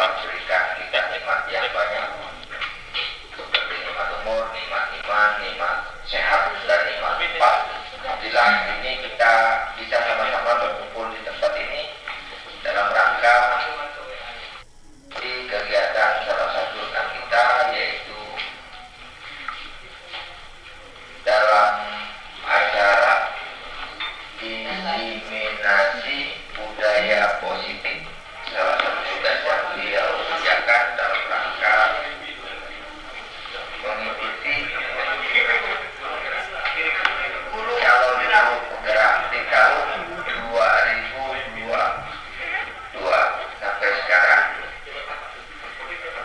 Allah berikan kita nikmat yang banyak, seperti nikmat umur, nikmat iman, nikmat sehat, dan nikmat empat. Alhamdulillah ini kita bisa sama-sama berkumpul di tempat ini dalam rangka di kegiatan salah satu rekan kita, yaitu dalam acara diseminasi budaya positif. Salah satu tugas yang beliau kerjakan dalam rangka mengikuti calon guru penggerak di tahun 2022 sampai sekarang.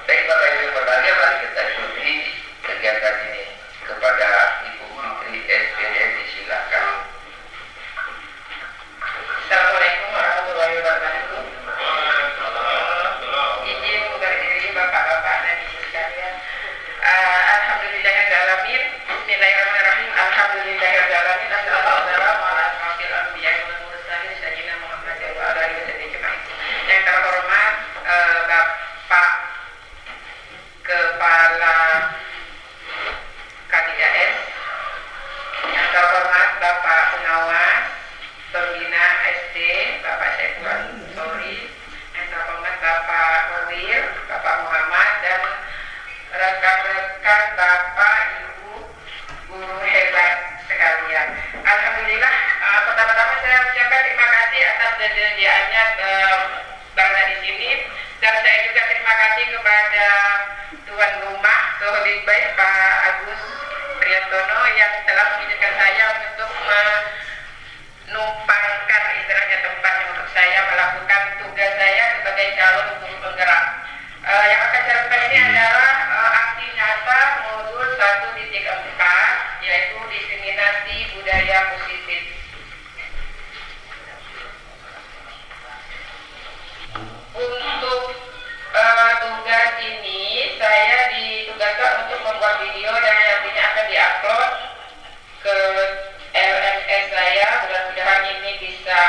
Baik Bapak Ibu berbahagia, mari kita ikuti kegiatan ini. Kepada Ibu Fitri SPD disilakan. Assalamualaikum warahmatullahi wabarakatuh. Izin berdiri Bapak-bapak dan Ibu sekalian. Alhamdulillahirrahmanirrahim. Bismillahirrahmanirrahim. Alhamdulillahirrahmanirrahim. Assalamualaikum warahmatullahi wabarakatuh. Yang terhormat Bapak Kepala K3S, yang terhormat Bapak Pengawas Pembina SD Bapak Syaiful Sori, yang terhormat Bapak Perwir, Bapak Muhammad, dan rekan-rekan Bapak Ibu guru hebat sekalian. Alhamdulillah, pertama-tama saya ucapkan terima kasih atas kesediaannya berada di sini, dan saya juga terima kasih kepada tuan rumah Sohibul Baik Pak Agus Priantono yang telah mengizinkan saya untuk menumpangkan istilahnya tempat untuk saya melakukan tugas saya sebagai calon guru penggerak. Yang akan saya lakukan ini adalah aksi nyata modul 1.4, yaitu diseminasi budaya positif. Untuk tugas ini saya ditugaskan untuk membuat video dan nantinya akan diupload ke LMS saya. Mudah-mudahan ini bisa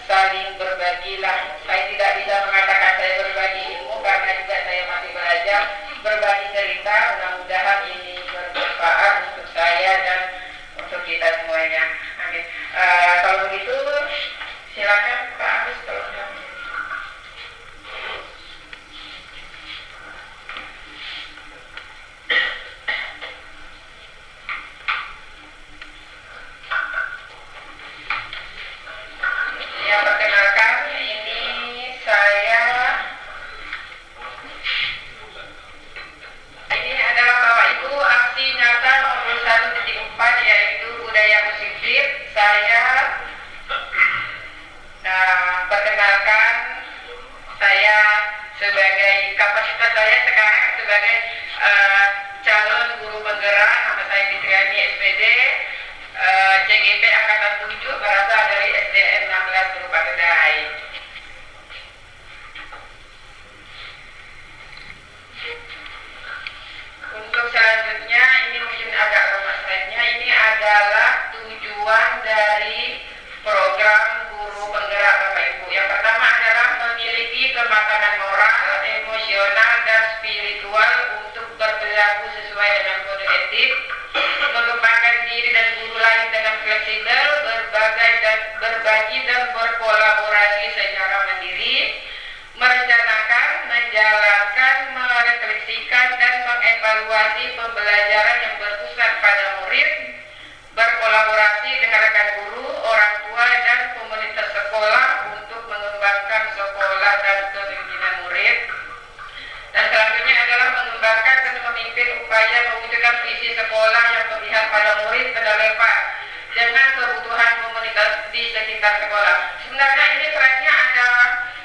saling berbagi lah. Saya tidak bisa mengatakan saya berbagi ilmu karena juga saya masih belajar berbagi cerita. Mudah-mudahan ini bermanfaat untuk saya dan untuk kita semuanya. Amin. Kalau begitu silakan Pak Agus kalau sudah. Ya, perkenalkan, ini saya. Ini adalah Bapak Ibu aksi nyata nomor 1.4, yaitu budaya positif. Saya perkenalkan, saya sebagai kapasitas saya sekarang sebagai calon guru penggerak. Nama saya Fitriani SPD, CGP Angkatan 7, berasal dari SDN 16 Berupa Kedai. Untuk selanjutnya, ini mungkin agak lama slide-nya. Ini adalah tujuan dari program guru penggerak Bapak Ibu. Yang pertama adalah memiliki kematangan moral, emosional, dan spiritual untuk berperilaku sesuai dengan kode etik, mengembangkan diri dan guru lain dengan fleksibel, berbagi dan berkolaborasi secara mandiri, merencanakan, menjalankan, merefleksikan, dan mengevaluasi pembelajaran yang berpusat pada murid, berkolaborasi dengan rekan guru, orang tua, dan komunitas sekolah untuk mengembangkan sekolah dan kepemimpinan murid. Dan selanjutnya adalah mengembangkan dan memimpin upaya mewujudkan visi sekolah yang berpihak pada murid pada level dengan kebutuhan komunitas di sekitar sekolah. Sebenarnya ini slide-nya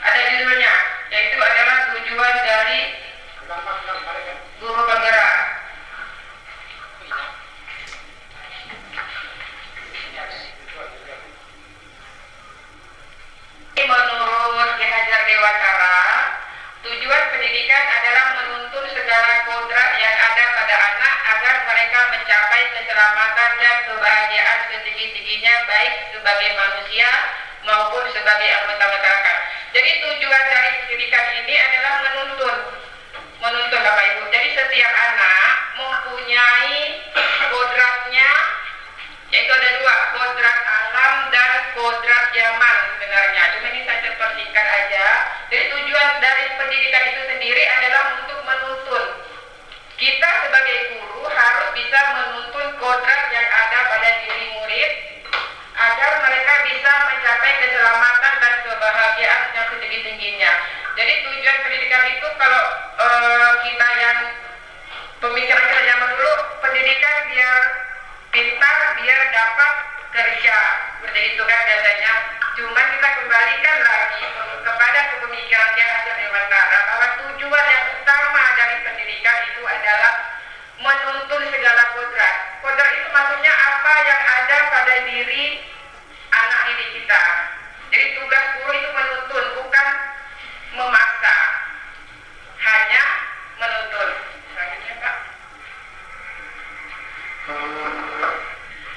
ada judulnya, yaitu adalah tujuan dari guru penggerak. Menurut Ki Hajar Dewantara, tujuan pendidikan adalah menuntun segala kodrat yang ada pada anak agar mereka mencapai keselamatan dan kebahagiaan setinggi-tingginya, baik sebagai manusia maupun sebagai anggota masyarakat. Jadi tujuan dari pendidikan ini adalah menuntun Bapak Ibu. Jadi setiap anak mempunyai kodratnya, yaitu ada dua, kodrat alam dan kodrat zaman sebenarnya. Cuma ini saya persingkat aja. Jadi tujuan dari pendidikan itu sendiri adalah untuk menuntun. Kita sebagai guru harus bisa menuntun kodrat yang ada pada diri murid agar mereka bisa mencapai keselamatan dan kebahagiaan yang setinggi-tingginya. Jadi tujuan pendidikan itu kalau kita yang pemikiran kita zaman dulu, pendidikan biar pintar, biar dapat kerja, seperti itu kan biasanya. Cuma kita kembalikan lagi kepada kepemikiran Ki Hajar Dewantara bahwa tujuan yang utama dari pendidikan itu adalah menuntun segala kodrat. Kodrat itu maksudnya apa yang ada pada diri anak didik kita. Jadi tugas guru itu menuntun, bukan memaksa, hanya menuntun. Selanjutnya Pak.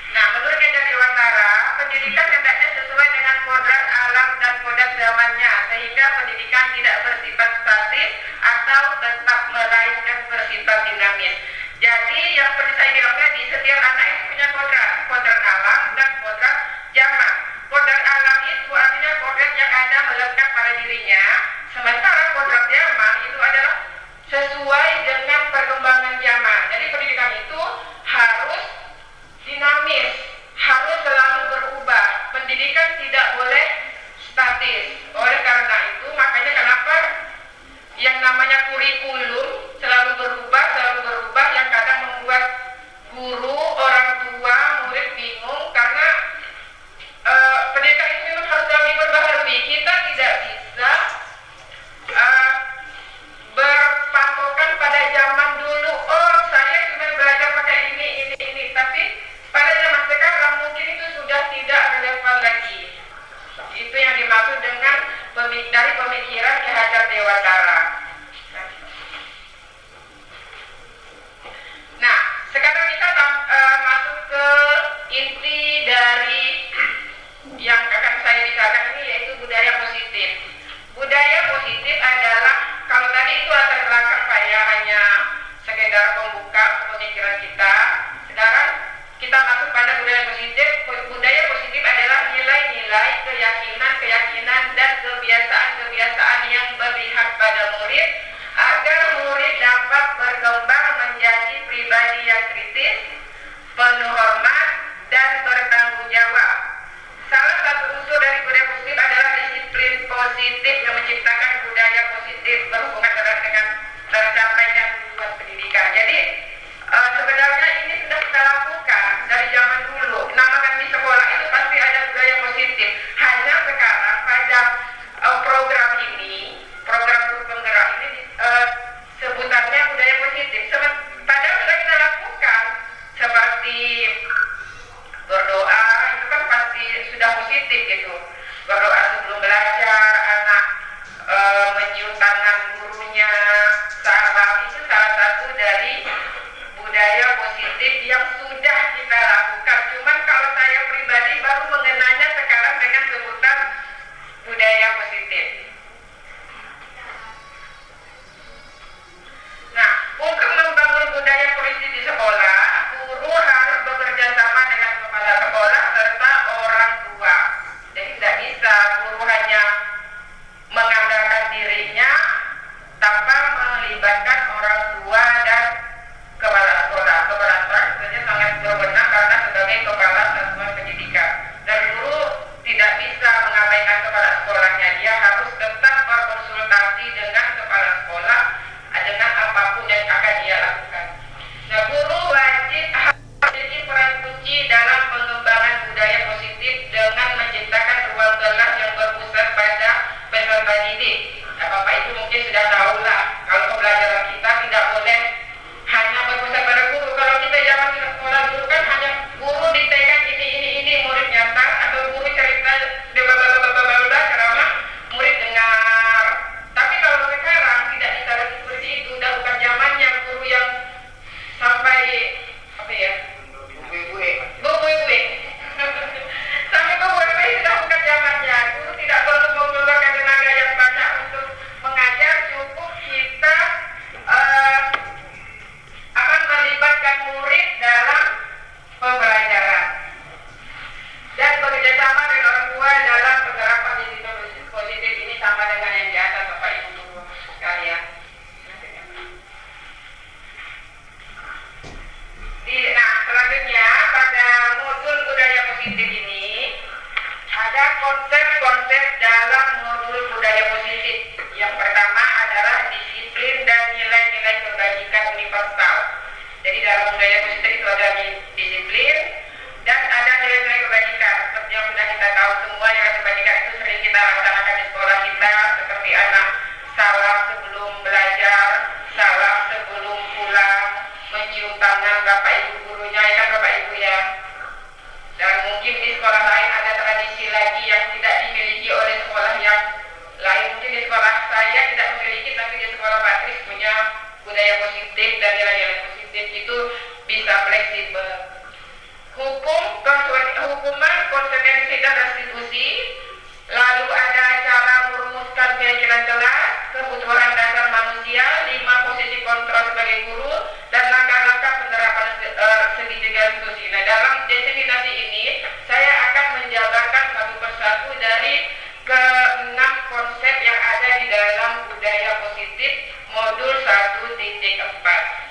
Nah, menurut Ki Hajar Dewantara, pendidikan hendaknya sesuai dengan kodrat alam dan kodrat zamannya, sehingga pendidikan tidak bersifat statis atau tetap melainkan bersifat dinamis. Jadi yang seperti saya bilang tadi, setiap anak itu punya kodrat alam dan kodrat zaman. Kodrat alam itu artinya kodrat yang ada melekat pada dirinya, sementara kodrat zaman itu adalah sesuai dengan perkembangan zaman. Jadi pendidikan itu harus dinamis, harus selalu berubah. Pendidikan tidak boleh statis. Oleh karena itu, makanya kenapa yang namanya kurikulum selalu berubah, yang kadang membuat guru, orang tua, murid bingung karena pendidikan itu memang harus selalu diperbaharui. Kita tidak bisa berpatokan pada zaman dulu. Oh, saya cuma belajar pakai ini, tapi pada zaman sekarang mungkin itu sudah tidak relevan lagi. Itu yang dimaksud dengan dari pemikiran Ki Hajar Dewantara. Nah, sekarang kita masuk ke inti dari yang akan saya bicarakan ini, yaitu budaya positif. Budaya positif adalah, kalau tadi itu latar belakang saya hanya sekedar pembuka pemikiran kita. Sekarang kita masuk pada budaya positif. Budaya positif adalah nilai-nilai, keyakinan dan kebiasaan-kebiasaan yang berpihak pada murid agar murid dapat berkembang menjadi pribadi yang kritis, penuh hormat, dan bertanggung jawab. Salah satu unsur dari budaya positif adalah disiplin positif yang menciptakan budaya positif berhubungan erat dengan tercapainya tujuan pendidikan. Jadi sebenarnya ini sudah kita lakukan dari zaman dulu. Namakan di sekolah itu pasti ada budaya positif. Hanya sekarang pada program guru penggerak ini sebutannya budaya positif. Padahal sudah kita lakukan seperti berdoa, itu kan pasti sudah positif gitu. Berdoa sebelum belajar, anak mencium tangan gurunya, salam, itu salah satu dari budaya positif yang sudah kita lakukan. Cuman kalau saya pribadi baru mengenalnya sekarang dengan sebutan budaya positif. Nah, untuk membangun budaya positif di sekolah, guru harus bekerja sama dengan kepala sekolah serta orang tua. Jadi tidak bisa guru hanya mengandalkan dirinya tanpa melibatkan orang tua dan kepala sekolah. Kepala sekolah sebenarnya sangat berwenang karena sebagai kepala satuan pendidikan. Dan guru dalam penerapan disiplin positif ini sama dengan yang di atas Bapak Ibu guru sekalian. Nah, selanjutnya pada modul budaya positif ini ada konsep-konsep dalam modul budaya positif. Yang pertama adalah disiplin dan nilai-nilai kebajikan universal. Jadi dalam budaya positif itu ada disiplin dan ada nilai-nilai kebajikan. Seperti yang sudah kita tahu semua, nilai kebajikan itu sering kita laksanakan di sekolah kita, seperti anak salam sebelum belajar, salam sebelum pulang, mencium tangan Bapak Ibu gurunya, ya kan Bapak Ibu ya. Dan mungkin di sekolah lain ada tradisi lagi yang tidak dimiliki oleh sekolah yang lain. Mungkin di sekolah saya tidak memiliki, tapi di sekolah Pak Kris punya budaya positif dan nilai-nilai positif itu bisa fleksibel. Hukuman, konsekuensi dan restitusi. Lalu ada cara merumuskan keyakinan jelas, kebutuhan dasar manusia, 5 posisi kontrol sebagai guru, dan langkah-langkah penerapan segitiga restitusi. Nah, dalam diseminasi ini saya akan menjabarkan satu persatu dari ke-6 konsep yang ada di dalam budaya positif modul 1.4.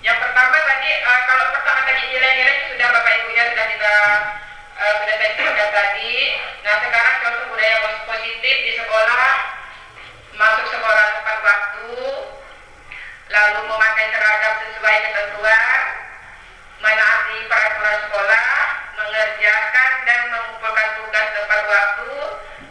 Yang pertama tadi, kalau pertama tadi nilai-nilai sudah Bapak Ibunya sudah saya sebutkan tadi. Nah, sekarang contoh budaya positif di sekolah: masuk sekolah tepat waktu, lalu memakai seragam sesuai ketentuan, menaati peraturan sekolah, mengerjakan dan mengumpulkan tugas tepat waktu,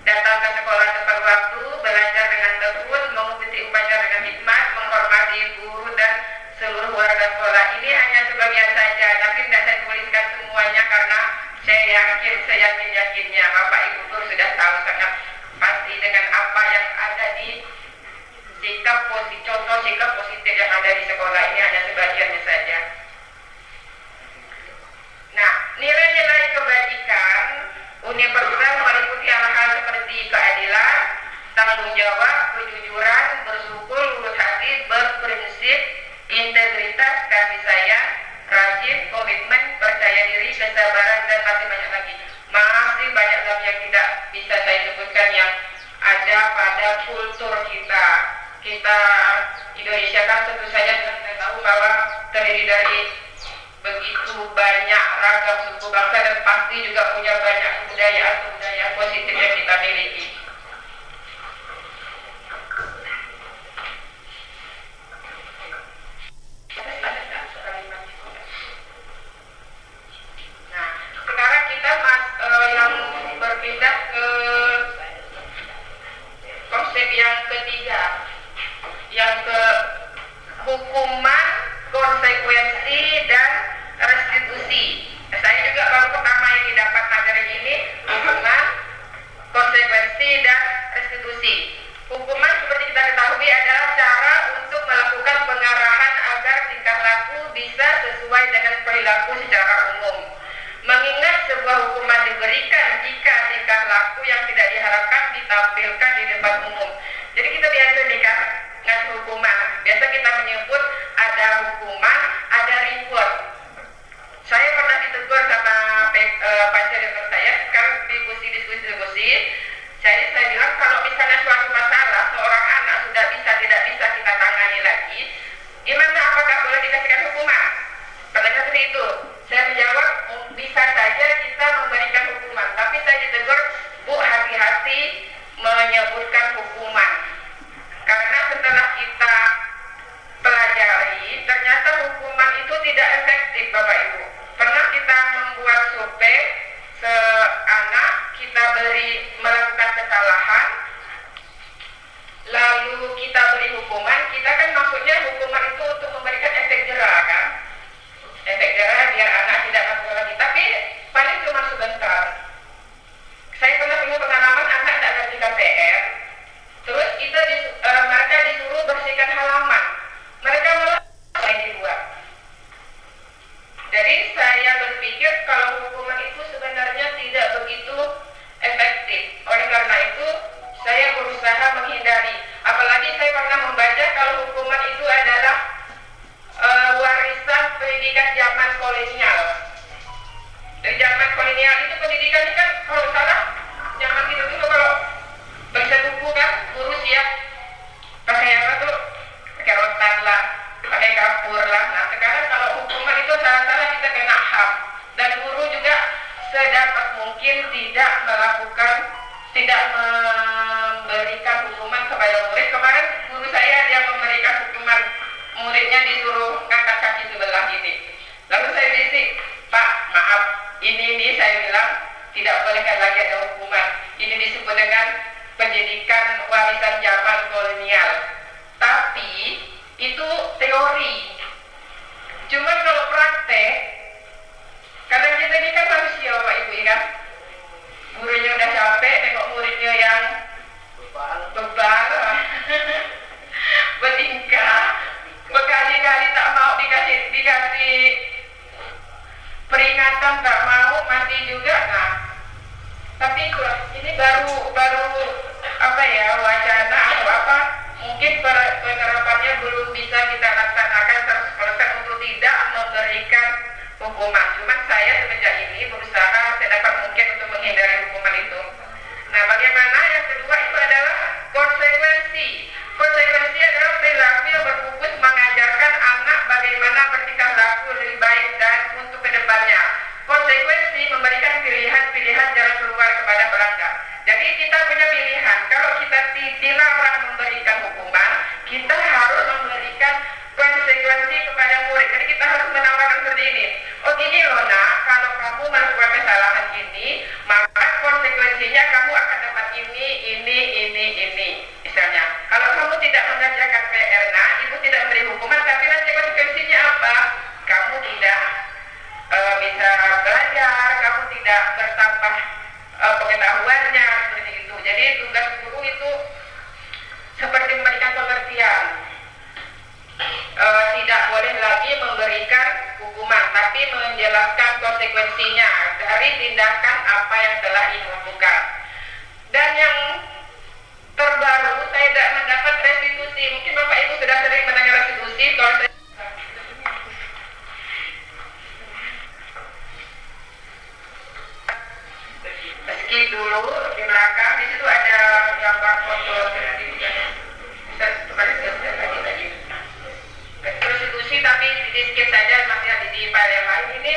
datang ke sekolah tepat waktu, belajar dengan tekun, mengikuti upacara dengan hikmat, menghormati guru dan seluruh warga sekolah. Ini hanya sebagian saja, tapi tidak saya tuliskan semuanya karena saya yakinnya Bapak Ibu guru sudah tahu sangat pasti dengan apa yang ada di contoh sikap positif yang ada di sekolah. Ini hanya sebagiannya saja. Nah, nilai-nilai kebajikan universal meliputi hal-hal seperti keadilan, tanggung jawab, kejujuran, bersyukur, lurus hati, berprinsip, integritas, kasih sayang, rajin, komitmen, percaya diri, kesabaran, dan masih banyak lagi. Masih banyak lagi yang tidak bisa saya sebutkan yang ada pada kultur kita. Kita Indonesia kan tentu saja kita tahu bahwa terdiri dari begitu banyak ragam suku bangsa dan pasti juga punya banyak kebudayaan positif yang kita miliki. Nah, sekarang kita yang berpindah ke konsep yang ketiga, yang ke hukuman, konsekuensi, dan restitusi. Saya juga baru pertama ini dapat materi ini, hukuman, konsekuensi, dan restitusi. Hukuman seperti kita ketahui adalah cara untuk melakukan pengarahan agar tingkah laku bisa sesuai dengan perilaku secara umum. Mengingat sebuah hukuman diberikan jika tingkah laku yang tidak diharapkan ditampilkan di depan umum. Jadi kita biasa nih kan ngasih hukuman. Biasa kita menyebut ada hukuman, ada reward. Saya pernah ditegur sama pengajar saya kan diskusi. Saya bilang kalau misalnya suatu masalah seorang anak sudah tidak bisa kita tangani lagi, gimana, apakah boleh dikasihkan hukuman? Katanya seperti itu. Saya menjawab, bisa saja kita memberikan hukuman, tapi saya ditegur, Bu, hati-hati menyebutkan hukuman. Karena setelah kita pelajari, ternyata hukuman itu tidak efektif, Bapak Ibu. Pernah kita membuat survei anak, kita melakukan kesalahan, lalu kita beri hukuman. Kita kan maksudnya hukuman itu untuk memberikan efek jerah kan, efek jerah biar anak tidak masuk lagi, tapi paling cuma sebentar. Saya pernah punya pengalaman anak tidak ngerjakan PR, terus kolonial itu pendidikan ini kan kalau salah zaman gitu dulu kalau baca buku kan guru siap pakai apa tuh, pakai rotan lah, pakai kapur lah. Nah sekarang kalau hukuman itu salah-salah kita kena HAM, dan guru juga sedapat mungkin tidak memberikan hukuman kepada murid. Kemarin guru saya dia memberikan hukuman, muridnya disuruh ngangkat kaki sebelah gini. Lalu saya bisik, Pak maaf, ini saya bilang tidak bolehkan lagi ada hukuman. Ini disebut dengan pendidikan warisan zaman kolonial. Tapi itu teori. Cuma kalau praktek, kadang kita ini kan manusia Bapak Ibu kan. Gurunya udah capek, tengok muridnya yang bebal, bertingkah, berkali-kali tak mau dikasih peringatan, tak mau, mati juga. Nah, tapi ini baru apa ya, wacana atau apa, mungkin penerapannya belum bisa kita laksanakan 100% untuk tidak memberikan hukuman. Cuman saya semenjak ini berusaha sedapat mungkin untuk menghindari hukuman itu. Nah, bagaimana yang kedua itu adalah konsekuensi. Konsekuensi adalah perilaku yang berfokus mengajarkan anak bagaimana bertingkah laku lebih baik dan untuk kedepannya. Konsekuensi memberikan pilihan jalan keluar kepada pelanggar. Jadi kita punya pilihan. Kalau kita dilarang memberikan hukuman, kita harus memberikan konsekuensi kepada murid. Jadi kita harus menawarkan seperti ini. Oh gini loh nak, kalau kamu melakukan kesalahan ini, maka konsekuensinya kamu akan dapat ini. Misalnya, kalau kamu tidak mengerjakan PR, nah ibu tidak memberi hukuman, tapi nanti konsekuensinya apa? Kamu tidak bisa belajar, kamu tidak bertambah pengetahuannya, seperti itu. Jadi tugas guru itu seperti memberikan pengertian. Tidak boleh lagi memberikan hukuman, tapi menjelaskan konsekuensinya dari tindakan apa yang telah dilakukan. Dan yang terbaru, saya tidak mendapat restitusi. Mungkin Bapak Ibu sudah sering mendengar restitusi. Kalau saya meski dulu di belakang di situ ada gambar foto restitusi, tapi sedikit saja masih ada di file yang lain. Ini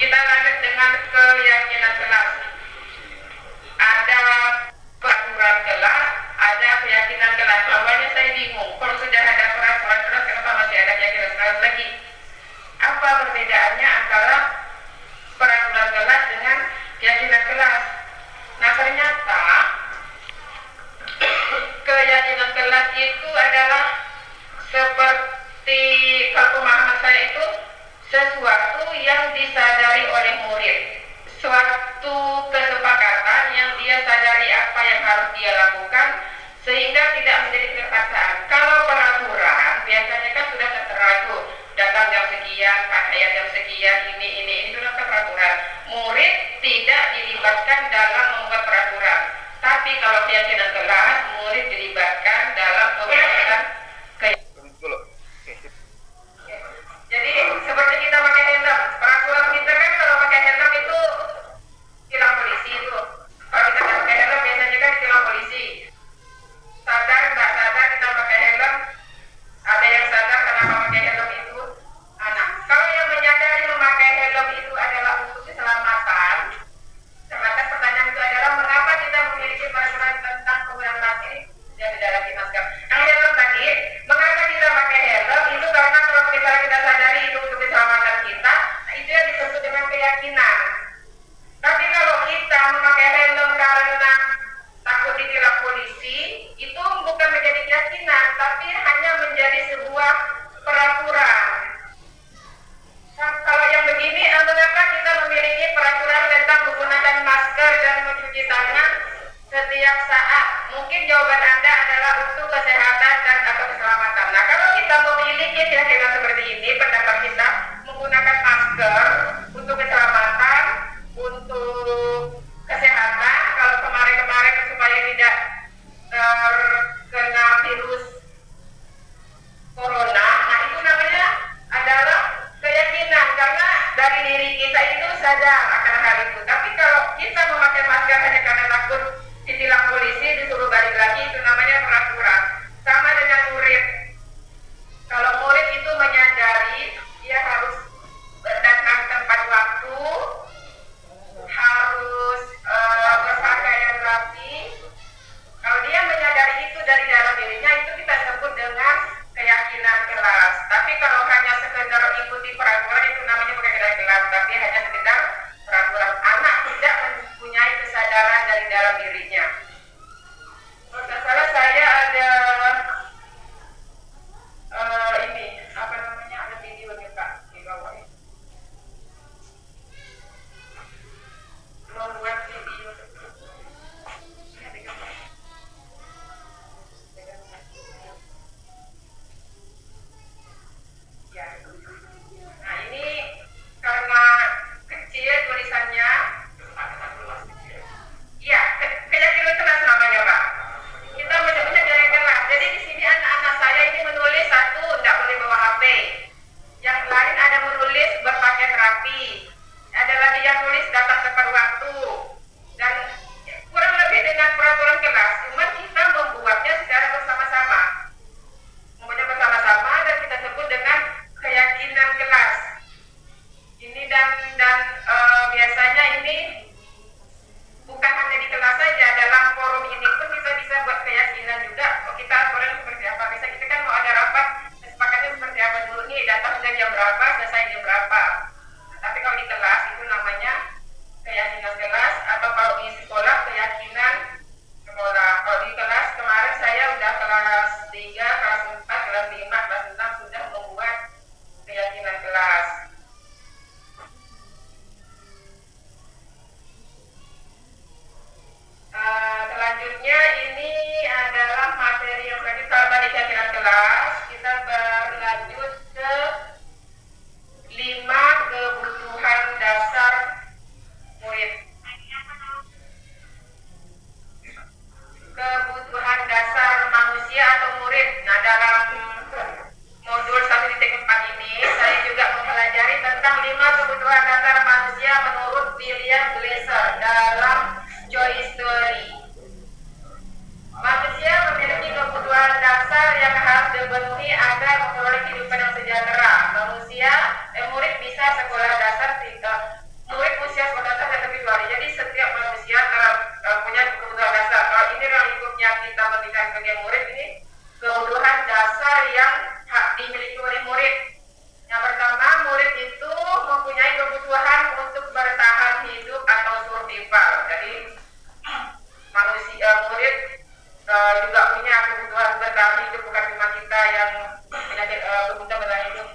kita lanjut dengan keyakinan kelas. Ada peraturan kelas, ada keyakinan kelas. Awalnya saya bingung, kalau sudah ada peraturan kelas, kenapa masih ada keyakinan kelas lagi? Apa perbedaannya antara peraturan kelas dengan keyakinan kelas? Nah ternyata keyakinan kelas itu adalah seperti, kalau pemahaman saya itu sesuatu yang disadari oleh murid, suatu kesepakatan yang dia sadari apa yang harus dia lakukan sehingga tidak menjadi terpaksaan. Kalau peraturan biasanya kan sudah tertera tuh, datang jam sekian, pakaian jam sekian, ini sudah peraturan. Murid tidak dilibatkan dalam membuat peraturan. Tapi kalau keyakinan kelas, murid dilibatkan dalam pembuatan keyakinan. Jadi seperti kita pakai helm, peraturan kita kan kalau pakai helm itu tilang polisi itu. Kalau kita tidak pakai helm biasanya kan tilang polisi. Sadar nggak sadar kita pakai helm, ada yang sadar kenapa pakai helm itu. Nah, kalau yang menyadari memakai helm itu adalah untuk keselamatan, pertanyaan itu adalah mengapa kita memiliki peraturan tentang penggunaan masker yang di dalam masker. Yang helm tadi, mengapa kita pakai helm itu karena kalau misalnya kita sadari itu untuk keselamatan kita, nah itu yang disebut dengan keyakinan. Tapi kalau kita memakai helm karena takut ditilang polisi, itu bukan menjadi keyakinan, tapi hanya menjadi sebuah peraturan. Nah, kalau yang begini, mengapa kita memiliki peraturan tentang menggunakan masker dan mencuci tangan setiap saat? Mungkin jawaban Anda adalah untuk kesehatan dan atau keselamatan. Nah, kalau kita memiliki keyakinan seperti ini, pendapat kita menggunakan masker untuk keselamatan, untuk kesehatan, kalau kemarin-kemarin supaya tidak terkena virus corona, nah itu namanya adalah keyakinan, karena dari diri kita itu sadar akan hal itu. Tapi dalam dirinya. Kalau tidak salah saya ada ini apa namanya, ada videonya Kak di bawah ini. Membuat video ya. Nah ini karena kecil tulisannya, ya keyakinan kelas namanya Pak. Kita menyebutnya keyakinan kelas. Jadi di sini anak-anak saya ini menulis satu tidak boleh bawa HP, yang lain ada menulis berpakaian rapi, ada lagi yang tulis datang tepat waktu, dan kurang lebih dengan peraturan kelas. Cuman kita membuatnya secara bersama-sama, dan kita sebut dengan keyakinan kelas. Ini dan biasanya ini bukan hanya di kelas saja, dalam forum ini pun kita bisa buat keyakinan juga. Oh, kita aturan seperti apa? Bisa kita kan mau ada rapat, kesepakatnya seperti apa dulu nih, datang jam berapa, selesai jam berapa. Tapi kalau di kelas itu namanya keyakinan kelas, atau kalau di sekolah keyakinan sekolah. Kalau di kelas kemarin saya udah kelas 3, kelas 4, kelas 5, kelas 6 sudah membuat keyakinan kelas. Selanjutnya ini adalah materi yang tadi keyakinan kelas. Kita berlanjut ke 5 kebutuhan dasar murid. Kebutuhan dasar manusia atau murid. Nah, dalam modul 1.4 ini saya juga mempelajari tentang 5 kebutuhan dasar manusia menurut William Glasser dalam Joy Story. Manusia memiliki kebutuhan dasar yang harus dipenuhi agar memperoleh kehidupan yang sejahtera. Murid bisa sekolah dasar, murid usia sekolah dasar dan lebih tua. Jadi setiap manusia punya kebutuhan dasar. Kalau ini yang lingkupnya kita memberikan sebagai murid, ini kebutuhan dasar yang dimiliki oleh murid. Yang pertama, murid itu mempunyai kebutuhan untuk bertahan hidup atau survival. Jadi murid juga punya kebutuhan bertahan hidup, bukan cuma kita yang punya kebutuhan bertahan hidup.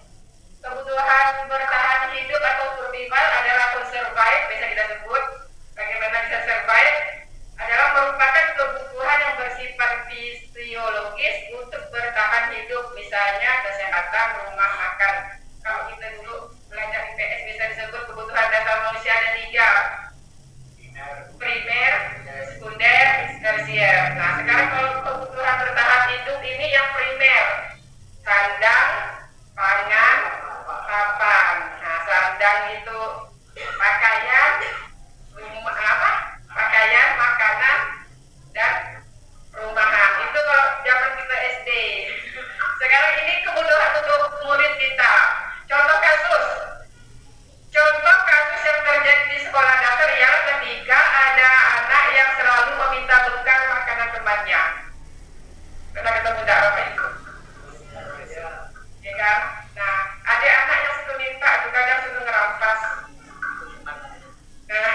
Kebutuhan bertahan hidup atau survival adalah survive, bisa kita sebut. Bagaimana bisa survive adalah merupakan kebutuhan yang bersifat fisiologis untuk bertahan hidup, misalnya kesehatan, rumah makan. Kalau kita dulu belajar IPS bisa disebut kebutuhan dasar manusia ada 3: primer, sekunder, tersier. Nah, sekarang kalau kebutuhan bertahan hidup ini yang primer: sandang, pangan, papan. Nah, sandang itu pakaian, makanan, dan rumahan. Itu kalau zaman kita SD. Sekarang ini kebutuhan untuk murid kita. Contoh kasus yang terjadi di sekolah dasar yang ketika ada anak yang selalu meminta bekal makanan temannya. Pernah ketemu tidak Bapak Ibu? Ya kan? Nah, ada anak yang suka minta, juga kadang suka ngerampas. Nah,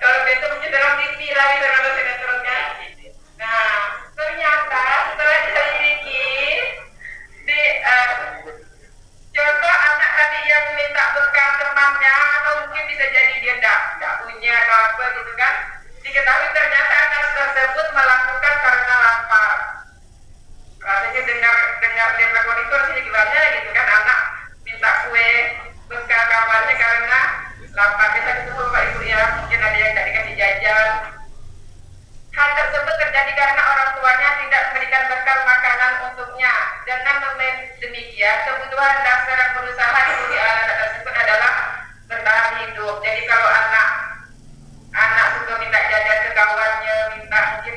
kalau besok mungkin dalam TV lagi dalam sinetron kan. Nah, ternyata setelah diselidiki di contoh anak tadi yang minta bekal temannya, atau mungkin bisa jadi dia tidak punya atau apa gitu kan, diketahui ternyata anak tersebut melakukan karena lapar. Rasanya dengar dia monitor sini gimana gitu kan, anak minta kue bekal kawannya karena lapar. Bisa ketemu Bapak Ibu ya, mungkin ada yang tidak dikasih jajan. Hal tersebut terjadi karena orang tuanya tidak memberikan bekal makanan untuknya. Dengan demikian, kebutuhan dasar yang berusaha dipenuhi anak tersebut adalah bertahan hidup. Jadi kalau anak suka minta jajan ke kawannya, minta, mungkin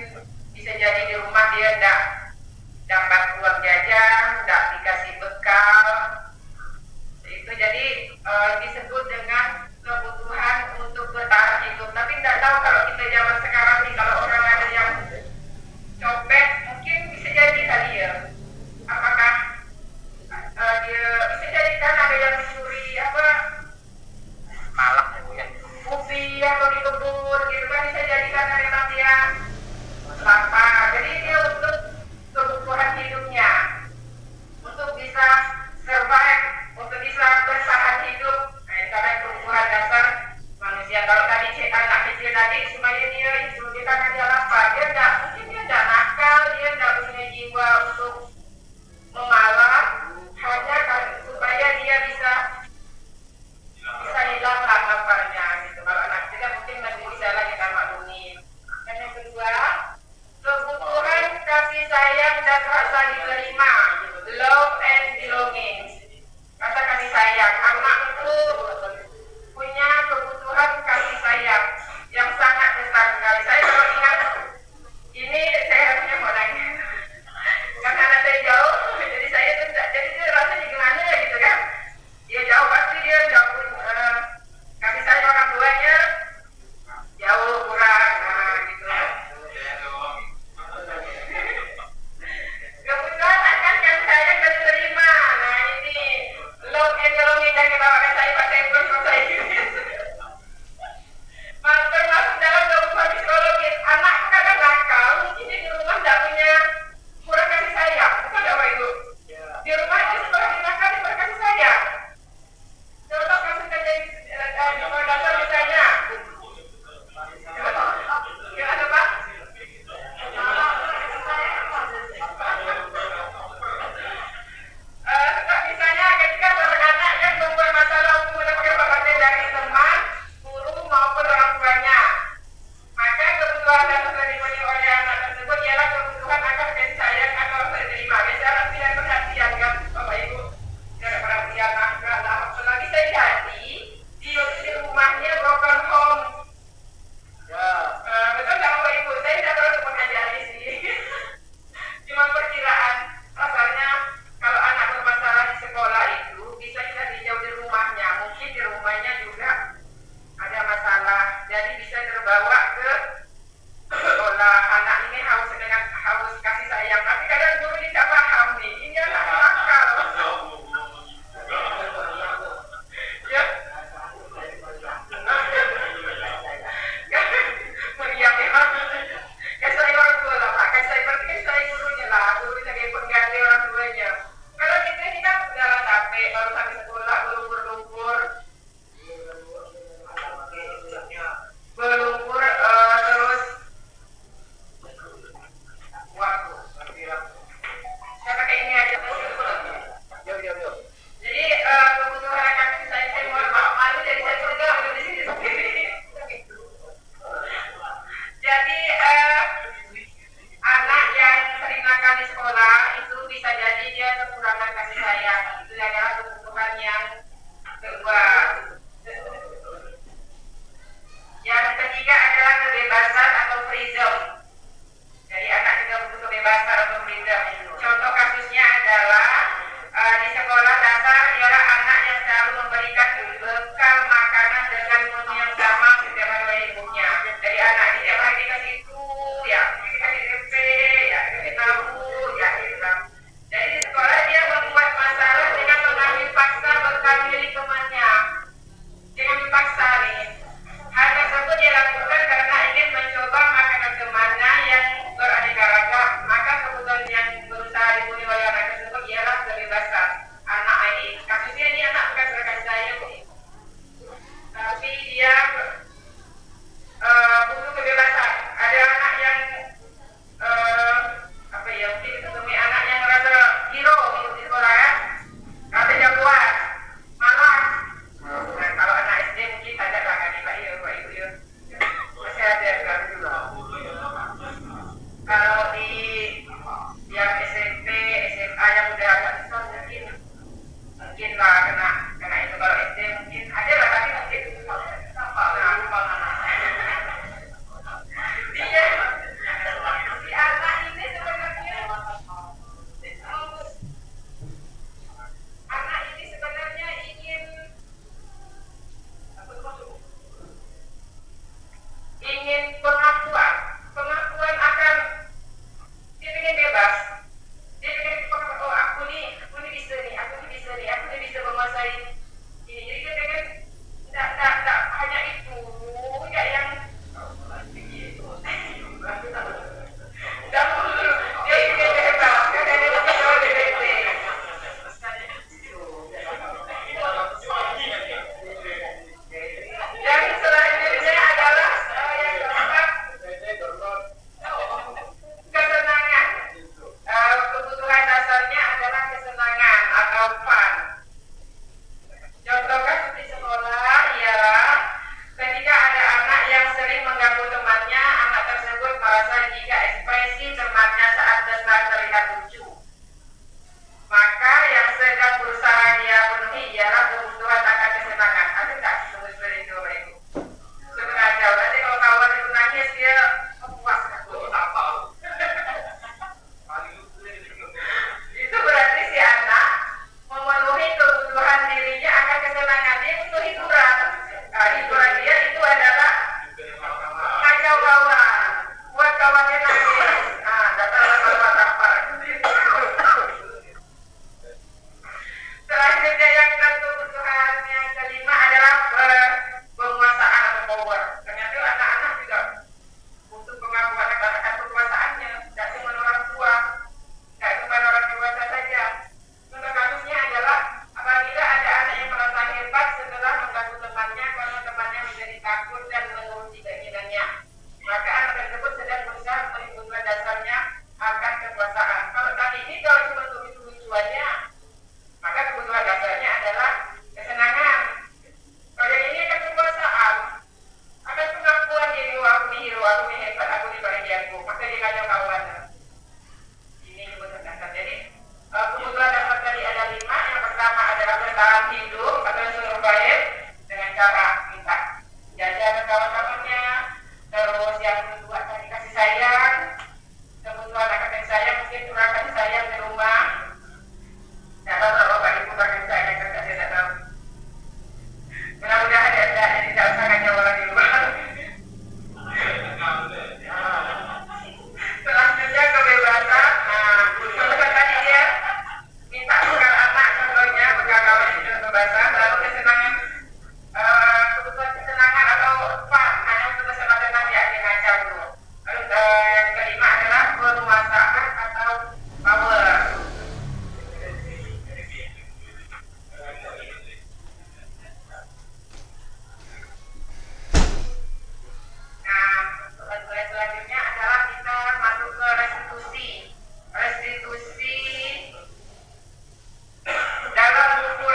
bisa jadi di rumah dia tidak dapat uang jajan, tidak dikasih bekal. Itu jadi disebut dengan kebutuhan untuk bertahan hidup. Tapi tidak tahu kalau kita zaman sekarang nih, kalau orang ada yang copet, mungkin bisa jadi kali ya. Apakah dia bisa jadi kan ada yang mencuri apa? Malak ya Bu ya. Ubi atau di kebun gitu kan, bisa jadi anak kecil tadi supaya dia itu dia karena dia lapar, dia enggak mungkin dia enggak nakal, dia enggak punya jiwa untuk memalah, hanya supaya dia bisa hilanglah laparnya gitu. Kalau anak kecil mungkin masih bisa lah kita maklumi. Dan yang kedua, kebutuhan kasih sayang dan rasa diterima, love and belonging, rasa kasih sayang. Anak itu punya kebutuhan kasih sayang yang sangat besar sekali. Saya kalau ingat ini, saya harusnya mau nanya karena anak saya jauh, jadi saya tuh jadi dia rasanya gimana gitu kan. Dia jauh pasti dia jauh, kasih sayang orang tuanya jauh kurang, nah gitu. Kebutuhan akan kasih sayang dan terima. Nah ini love and belonging yang dibawakan saya Pak Tempel saya. Termasuk dalam kebutuhan psikologis. Anak kadang nakal, mungkin dia di rumah tidak punya kurang kasih sayang. Betul tidak Pak Ibu? Di rumah dia sekolah nakal, dia berkasih sayang. Contoh kasus terjadi di sekolah dasar misalnya. Gimana Pak? Misalnya ketika seorang anak yang membuat masalah untuk mendapatkan perhatian dari teman, guru maupun orang tuanya, maka kebutuhan yang dipenuhi oleh anak tersebut ialah kebutuhan akan kasih sayang atau rasa diterima. Biasanya perhatian kan Bapak Ibu, tidak perhatian agak lah. Apalagi saya jadi di rumahnya broken home. Betul nggak Bapak Ibu? Saya tidak terlalu mengajari sih. Cuma perkiraan, rasanya kalau anak bermasalah di sekolah itu bisa kita dijauh di rumahnya. Mungkin di rumahnya juga ada masalah, jadi bisa terbawa ke sekolah. Anak ini haus kasih sayang, tapi kadang guru ini tidak paham nih, ini anak nakal. Ya, meriam ya. Kasih sayang orang tua lah Pak, kasih sayang berarti kasih sayang gurunya lah, guru sebagai pengganti orang tuanya. Kalau kita ini kan sudah capek, baru sampai sekolah berlumpur-lumpur, takut dan menuruti keinginannya. Maka anak tersebut sedang berusaha mencari kebutuhan dasarnya akan kekuasaan. Kalau tadi ini kalau cuma lucu-lucuannya, maka kebutuhan dasarnya adalah kesenangan. Kalau yang ini kan kekuasaan, ada pengakuan diri aku nih hero, aku nih hebat, aku nih bahagiaku. Maka dia kacau kawan. Ini kebutuhan dasar. Jadi kebutuhan dasar tadi ada 5. Yang pertama adalah bertahan hidup atau survive dengan cara kita jajan kawan-kawannya. Terus yang kedua tadi kasih sayang, kebutuhan akan kasih sayang, mungkin kurang kasih sayang di rumah. Tidak tahu kalau Bapak Ibu kasih sayang kan saya tidak tahu. Mudah-mudahan ada tidak usah ngajak orang di rumah. Selanjutnya kebebasan. Kebebasan tadi dia minta bekal anak, contohnya bekal kawan itu kebebasan. Lalu kesenangan, kebutuhan kesenangan atau fun, hanya untuk kesenangan ya ngacau dulu. Lalu yang kelima adalah penguasaan atau power. Selanjutnya adalah kita masuk ke restitusi. Restitusi dalam buku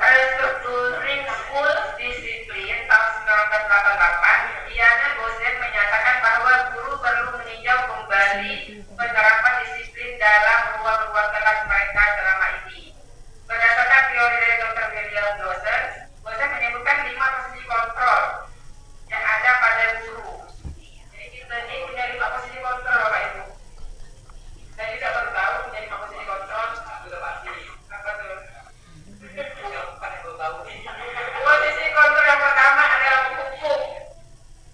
Restructuring School Discipline tahun 1988, Diana Gosen menyatakan bahwa guru perlu meninjau kembali penerapan disiplin dalam ruang-ruang kelas mereka selama ini. Berdasarkan teori dari Dr. William Gosen, Gosen menyebutkan 5 posisi kontrol yang ada pada guru. Jadi kita ini punya 5 posisi kontrol, Bapak Ibu. Saya juga baru tahu punya 5 posisi kontrol. Apa tuh? Posisi kontrol yang pertama adalah hukum.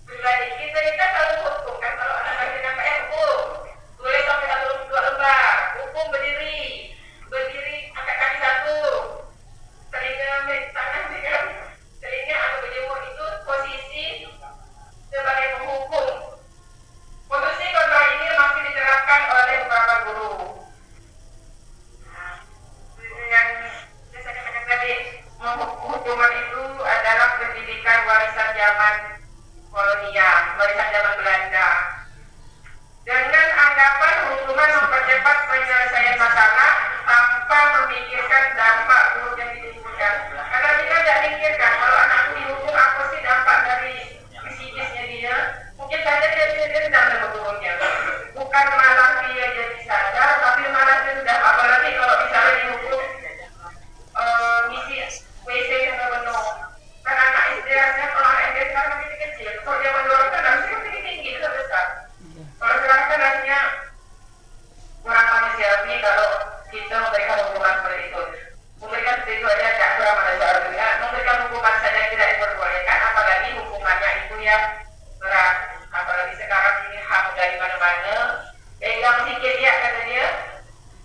Pribadi kita selalu hukum kan, kalau anak lagi namanya hukum. Tulis sampai 1-2 lembar. Hukum berdiri angkat kaki 1. Telinga tangan kan. Telinga atau berjemur itu posisi sebagai penghukum. Posisi kontrol ini masih diterapkan oleh beberapa guru. Yang saya katakan tadi, hukuman itu adalah pendidikan warisan zaman kolonial, warisan zaman Belanda. Dengan anggapan hukuman mempercepat penyelesaian masalah tanpa memikirkan dampak buruk yang ditimbulkan. Karena kita tidak mikirkan kalau anakku dihukum apa sih dampak dari psikisnya dia. Mungkin saja dia dendam sama gurunya. Bukan malah dia jadi sadar, tapi malah dendam. Apalagi kalau misalnya dihukum ngisi WC yang penuh. Karena anak SD rasanya kalau anak SD sekarang masih kecil. Kalau zaman dulu kan harusnya masih tinggi, itu besar. Kalau sekarang kan rasanya kurang manusiawi kalau kita memberikan hukuman seperti itu. Memberikan seperti itu aja tidak kurang manusiawi. Memberikan hukuman saja tidak diperbolehkan, apalagi hukumannya itu yang berat. Apalagi sekarang ini HAM dari mana-mana. Pegang sikit ya kata dia,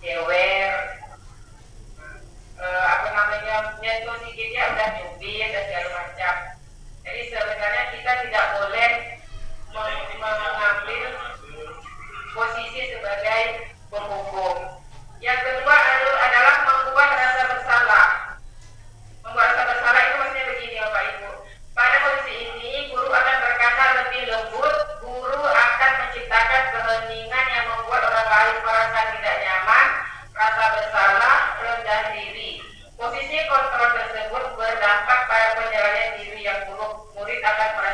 jewer. Nyentuh sikit ya udah nyubit dan segala macam. Jadi sebenarnya kita tidak boleh mengambil posisi sebagai penghukum. Yang kedua adalah membuat rasa bersalah. Membuat rasa bersalah itu maksudnya begini Bapak Ibu. Pada posisi ini guru akan berkata lebih lembut. Guru akan menciptakan keheningan yang membuat orang lain merasa tidak nyaman, rasa bersalah, rendah diri. Posisi kontrol tersebut berdampak pada penyelesaian diri yang buruk. Murid akan merasa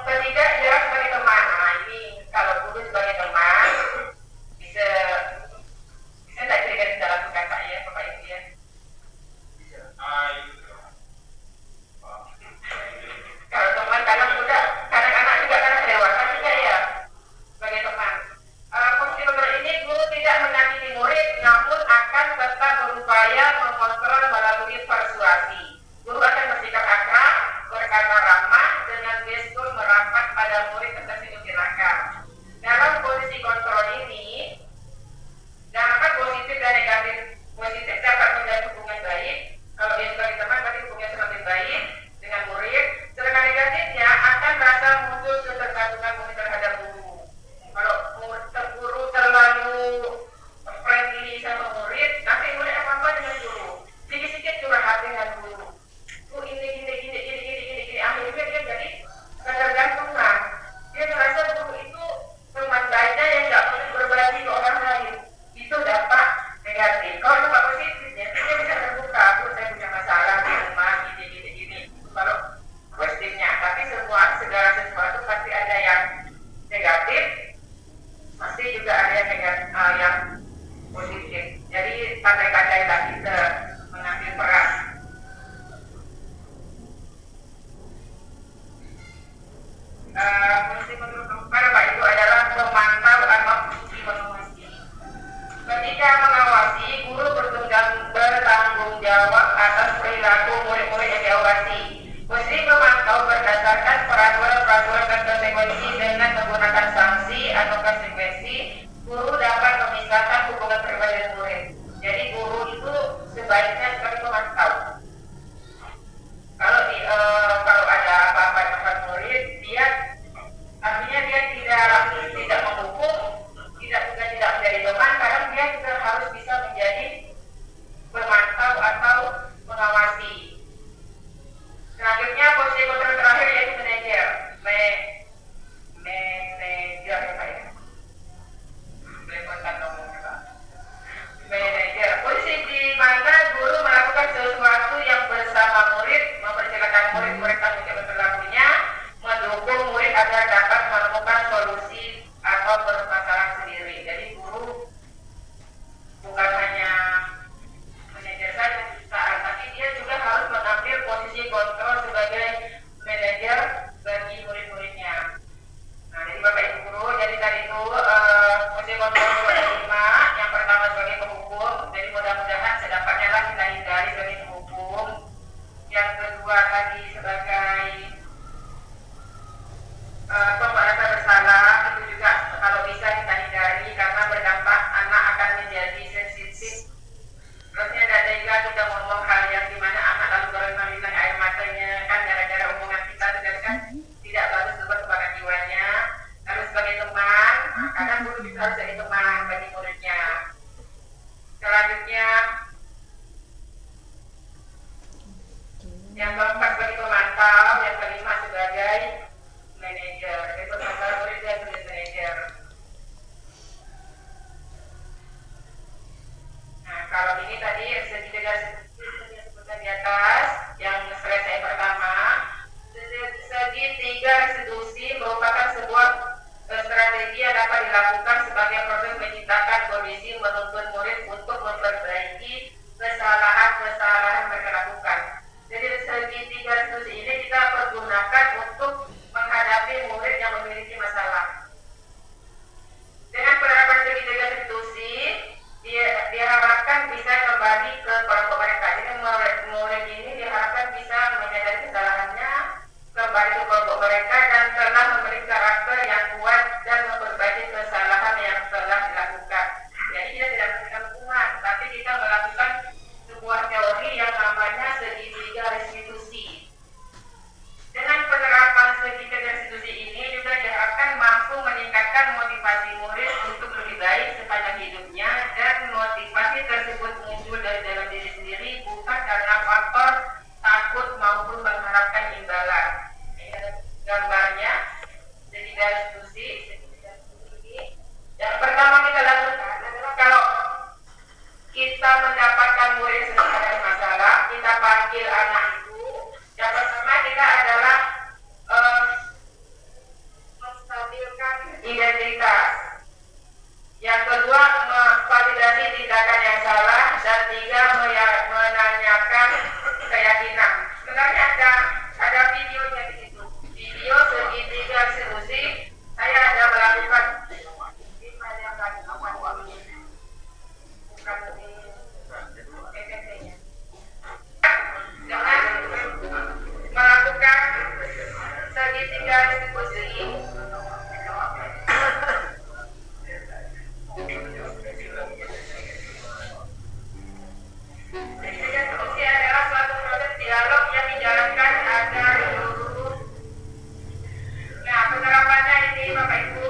ketiga ialah sebagai teman. Nah ini kalau guru sebagai teman bisa bisa tidak diberikan di dalam kata ya Bapak Ibu ya. Kalau teman kadang muda, kadang-kadang juga kadang dewasa juga ya sebagai teman. Fungsi kontrol ini guru tidak menyakiti murid, namun akan tetap berupaya mengontrol melalui persuasi. Guru akan bersikap akrab, berkata ramah, dengan gestur merapat pada murid tersebut silakan. Dalam posisi kontrol ini, dampak positif dan negatif. Positif dapat menjadi hubungan baik. Kalau dia sebagai teman, berarti hubungannya semakin baik dengan murid. Sedangkan negatifnya akan rasa muncul ketergantungan murid terhadap guru. Kalau guru terlalu friendly sama murid, nanti murid apa-apa dengan guru. Sedikit-sedikit curhat dengan guru. Ini, akhirnya dia jadi ketergantungan. Dia merasa guru itu teman baiknya yang nggak boleh berbagi ke orang lain. Itu dampak negatif. Kalau dampak positifnya, dia bisa terbuka. Aku saya punya masalah di rumah, gini. Kalau positifnya, tapi segala sesuatu pasti ada yang negatif, pasti juga ada yang negatif, yang positif. Jadi pandai-pandailah kita mengambil peran. Fungsi menurut keempat Bapak Ibu adalah memantau atau fungsi mengawasi. Ketika mengawasi, guru bertanggung jawab atas perilaku murid-murid yang diawasi. Fungsi memantau berdasarkan peraturan-peraturan dan konsekuensi dengan menggunakan sanksi atau konsekuensi. Guru dapat memisahkan hubungan pribadi dan murid. Jadi guru itu sebaiknya sekali memantau. Kalau ada apa-apa dengan murid, dia artinya dia tidak menghukum, tidak menjadi teman, karena dia juga harus bisa menjadi pemantau atau mengawasi. Selanjutnya posisi kontrol terakhir yaitu manajer. Manajer apa ya? Manajer. Posisi di mana guru melakukan sesuatu yang bersama murid, mempersilakan murid tanggung jawab perilakunya, mendukung murid agar dapat menemukan solusi atau permasalahan sendiri. Jadi guru bukan hanya manajer saja perusahaan, tapi dia juga harus mengambil posisi kontrol sebagai manajer bagi murid-muridnya. Nah, jadi Bapak Ibu guru, jadi tadi itu posisi kontrol itu ada 5. Yang pertama sebagai penghukum, jadi mudah-mudahan sedapatnya lah kita hindari sebagai penghukum. Yang kedua tadi sebagai merasa bersalah, itu juga kalau bisa kita hindari karena berdampak anak akan menjadi sensitif. Terusnya ada juga kita ngomong hal yang dimana anak lalu berenang-renang air matanya kan gara-gara omongan kita kan tidak bagus untuk perkembangan jiwanya. Lalu sebagai teman, kadang guru bisa harus jadi teman bagi muridnya. Selanjutnya yang keempat sebagai pemantau, yang kelima sebagai manajer. Jadi pemantau murid dan manajer. Nah, kalau ini tadi segi tiga sebutkan di atas, yang selesai pertama, segi tiga restitusi merupakan sebuah strategi yang dapat dilakukan sebagai proses menciptakan kondisi menuntun murid untuk memperbaiki kesalahan-kesalahan mereka lakukan. Jadi segi tiga restitusi ini kita pergunakan untuk menghadapi murid yang memiliki masalah. Dengan penerapan segi tiga restitusi, diharapkan bisa kembali ke kelompok mereka. Jadi murid ini diharapkan bisa menyadari kesalahannya, kembali ke kelompok mereka dan telah memiliki karakter yang kuat dan memperbaiki kesalahan yang telah dilakukan. Jadi kita tidak memberikan hukuman, tapi kita melakukan sebuah teori yang namanya segitiga restitusi. Dengan penerapan segitiga restitusi ini juga diharapkan mampu meningkatkan motivasi murid untuk lebih baik sepanjang hidupnya, dan motivasi tersebut muncul dari dalam diri sendiri, bukan karena faktor takut maupun mengharapkan imbalan. Ini gambarnya segitiga restitusi. Yang pertama kita lakukan adalah kalau kita mendapatkan murid yang sedang ada masalah, kita panggil anak itu. Yang pertama kita adalah tiga diskusi. Diskusi adalah suatu proses dialog yang dijalankan agar seluruh. Nah, penerapannya ini Bapak Ibu,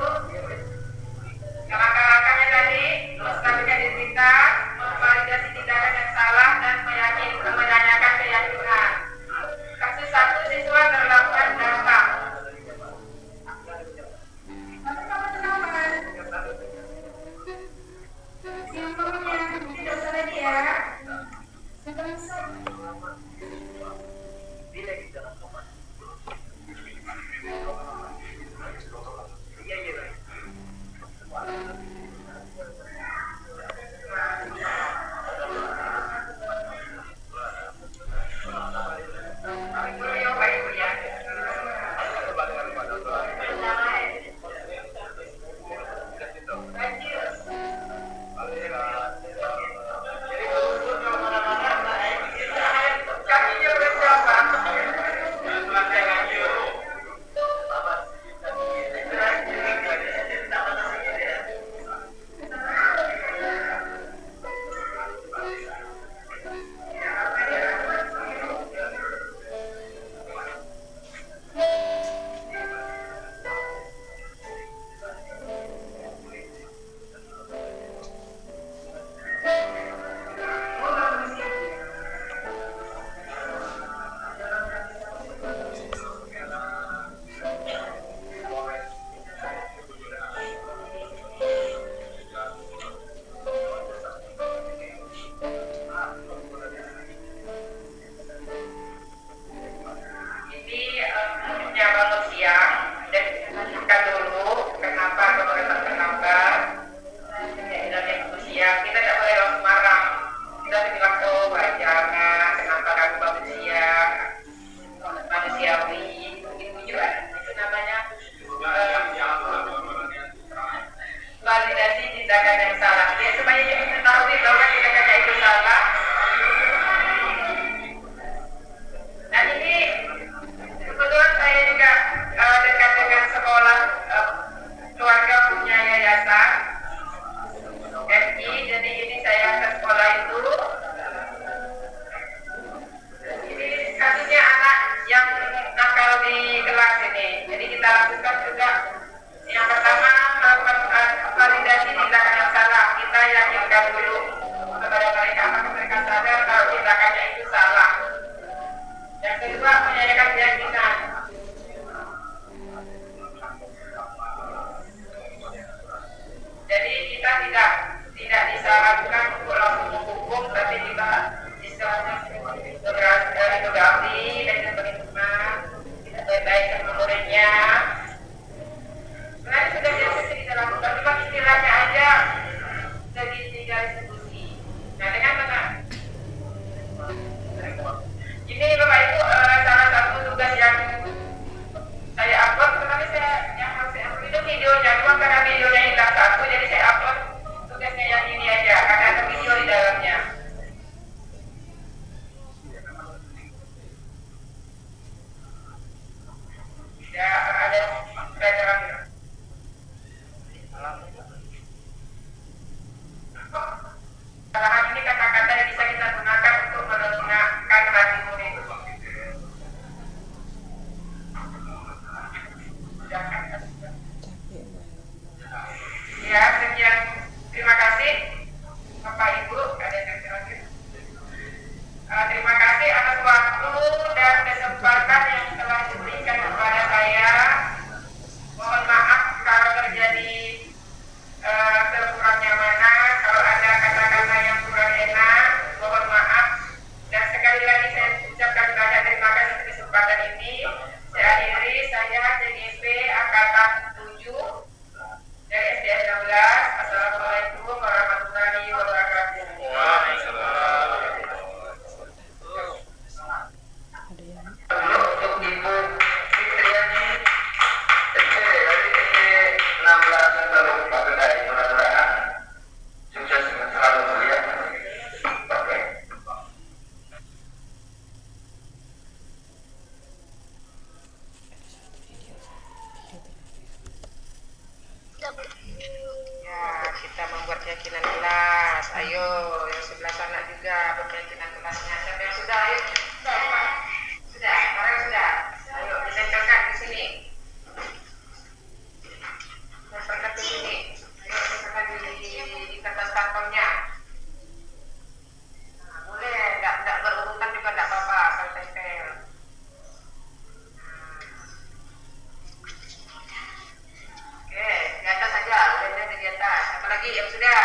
langkah-langkahnya tadi, melestarikan identitas, memvalidasi tindakan yang salah, dan menanyakan keyakinan. Kasus satu, siswa terlakukan dampak. keyakinan kelas. Ayo, yang sebelah sana juga berkeyakinan kelasnya. Siapa yang sudah? Ayo. Sudah, sekarang sudah. Ayo, ditempelkan di sini. Tempelkan di sini. Ayo, tempelkan di kertas kartonnya. Nah, boleh, enggak berurutan juga enggak apa-apa, asal tempel. Oke, di atas saja, udah di atas. Apa lagi yang sudah?